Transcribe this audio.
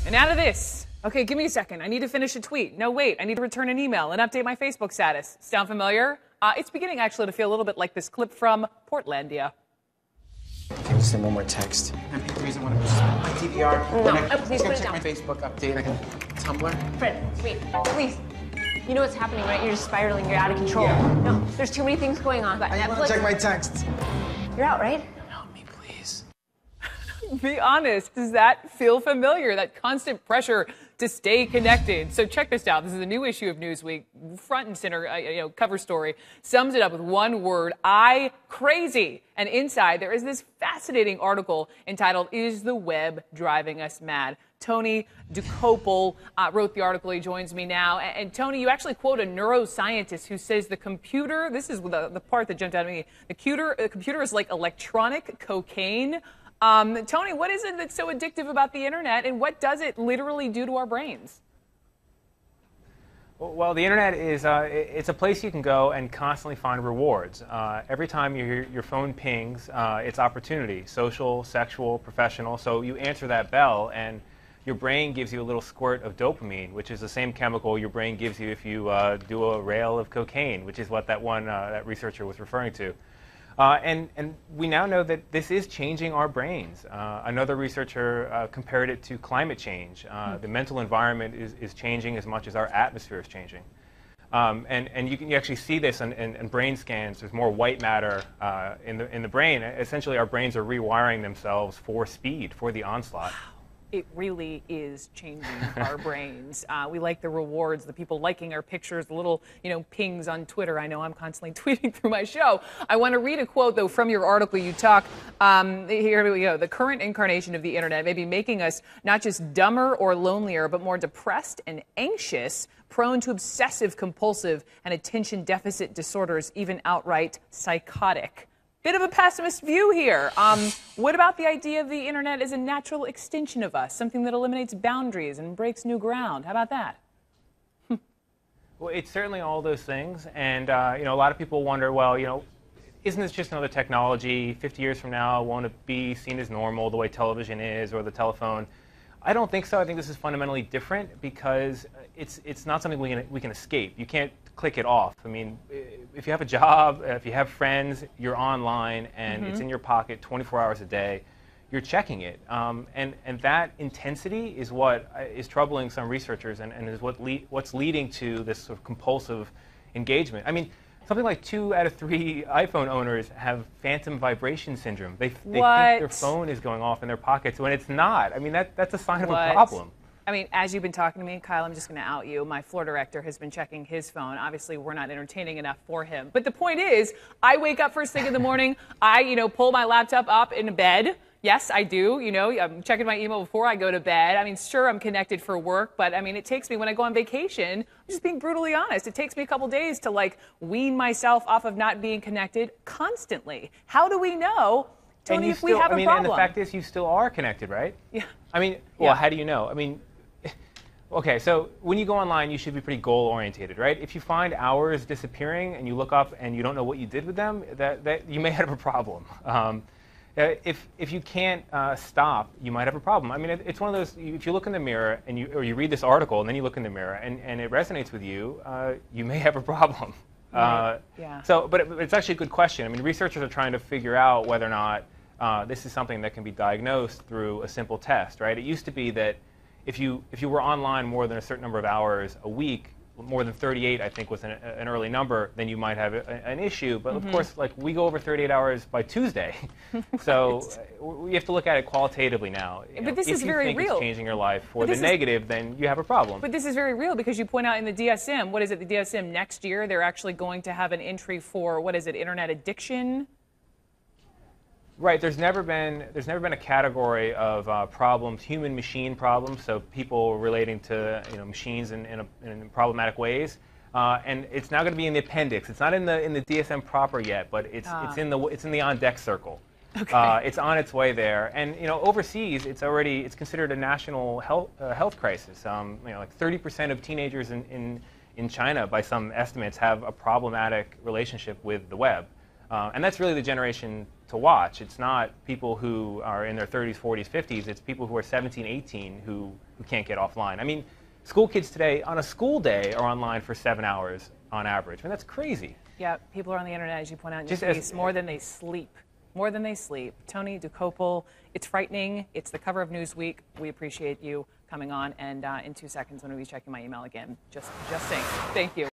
And out of this. Okay, give me a second. I need to finish a tweet. No, wait. I need to return an email and update my Facebook status. Sound familiar? It's beginning actually to feel a little bit like this clip from Portlandia. Can you send one more text? I think the reason I want to suspend my DVR. No, please put it check down. my Facebook update. I can Tumblr. Fred, wait, please. You know what's happening, right? You're just spiraling. You're out of control. Yeah. No, there's too many things going on. But I want to check my texts. You're out, right? Help me, please. Be honest, does that feel familiar? That constant pressure to stay connected. So check this out. This is a new issue of Newsweek, front and center, cover story. Sums it up with one word: I crazy. And inside there is this fascinating article entitled "Is the Web Driving Us Mad?" Tony Dokoupil wrote the article. He joins me now. And Tony, you actually quote a neuroscientist who says the computer, this is the part that jumped out at me, the computer is like electronic cocaine. Tony, what is it that's so addictive about the internet, and what does it literally do to our brains? Well, the internet is it's a place you can go and constantly find rewards. Every time your phone pings, it's opportunity, social, sexual, professional. So you answer that bell, and your brain gives you a little squirt of dopamine, which is the same chemical your brain gives you if you do a rail of cocaine, which is what that researcher was referring to. And we now know that this is changing our brains. Another researcher compared it to climate change. The mental environment is changing as much as our atmosphere is changing. And you actually see this in brain scans. There's more white matter in the brain. Essentially, our brains are rewiring themselves for speed, for the onslaught. It really is changing our brains. We like the rewards, the people liking our pictures, the little, pings on Twitter. I know I'm constantly tweeting through my show. I want to read a quote, though, from your article. You talk, here we go, the current incarnation of the internet may be making us not just dumber or lonelier, but more depressed and anxious, prone to obsessive compulsive and attention deficit disorders, even outright psychotic. Bit of a pessimist view here. What about the idea of the internet as a natural extension of us, something that eliminates boundaries and breaks new ground? How about that? Well, it's certainly all those things, and a lot of people wonder, well, isn't this just another technology? 50 years from now, won't it be seen as normal the way television is or the telephone? I don't think so. I think this is fundamentally different because it's not something we can escape. You can't click it off. I mean, if you have a job, if you have friends, you're online and it's in your pocket 24 hours a day, you're checking it. And that intensity is what is troubling some researchers and is what's leading to this sort of compulsive engagement. I mean, something like 2 out of 3 iPhone owners have phantom vibration syndrome. They think their phone is going off in their pockets when it's not. I mean, that's a sign of a problem. I mean, as you've been talking to me, Kyle, I'm just going to out you. My floor director has been checking his phone. Obviously, we're not entertaining enough for him. But the point is, I wake up first thing in the morning. I, pull my laptop up in bed. Yes, I do. I'm checking my email before I go to bed. I mean, sure, I'm connected for work, but I mean, it takes me, when I go on vacation, I'm just being brutally honest, it takes me a couple days to wean myself off of not being connected constantly. How do we know, Tony, if we have a problem? And the fact is, you still are connected, right? Yeah. I mean, well, how do you know? I mean, okay, so when you go online, you should be pretty goal-orientated, right? If you find hours disappearing and you look up and you don't know what you did with them, that you may have a problem. If you can't stop, you might have a problem. I mean, it's one of those, if you look in the mirror and you read this article and then you look in the mirror and it resonates with you, you may have a problem. Right. Yeah. But it's actually a good question. I mean, researchers are trying to figure out whether or not this is something that can be diagnosed through a simple test, right? It used to be that if you were online more than a certain number of hours a week, more than 38, I think, was an early number, then you might have an issue. But of course, we go over 38 hours by Tuesday. So we have to look at it qualitatively now. But this is very real. If you think it's changing your life for the negative, then you have a problem. But this is very real because you point out in the DSM, what is it, the DSM next year, they're actually going to have an entry for, what is it, internet addiction? Right. There's never been a category of problems, human-machine problems, so people relating to machines in problematic ways, and it's now going to be in the appendix. It's not in the DSM proper yet, but it's in the on deck circle. Okay. It's on its way there, and overseas it's considered a national health crisis. Like 30% of teenagers in China, by some estimates, have a problematic relationship with the web. And that's really the generation to watch. It's not people who are in their 30s, 40s, 50s. It's people who are 17, 18 who can't get offline. I mean, school kids today on a school day are online for 7 hours on average. I mean, that's crazy. Yeah, people are on the internet, as you point out in your piece, more than they sleep. More than they sleep. Tony Dokoupil, it's frightening. It's the cover of Newsweek. We appreciate you coming on. And in 2 seconds, I'm going to be checking my email again. Just saying. Thank you.